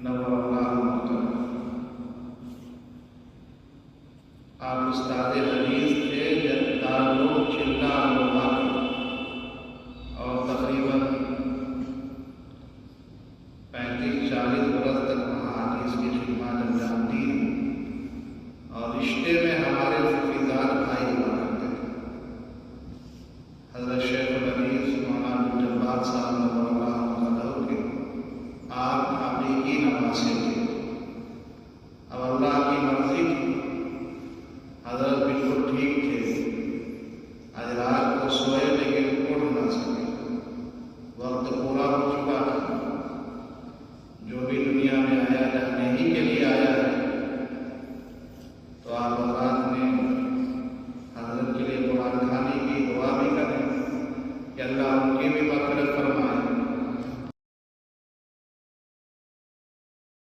نور اللہ محترم، آپ استاد حدیث تھے جب تعلق چلہ مبارک اور تقریباً 35-40 برس تک وہاں حدیث کی خدمات انجام دی اور رشتے میں ہمارے فقیدار بھائی ہوا کرتے تھے۔ حضرت شیخ الحدیث مولانا عبد الجبار صاحب نور اللہ محترم کے آپ حقیقی نواسے تھے۔ اب اللہ کی مرضی تھی، حضرت بالکل ٹھیک تھے، آج رات کو سوئے لیکن اٹھ نہ سکے، وقت پورا ہو چکا تھا۔ جو بھی دنیا میں آیا جانے ہی کے لیے آیا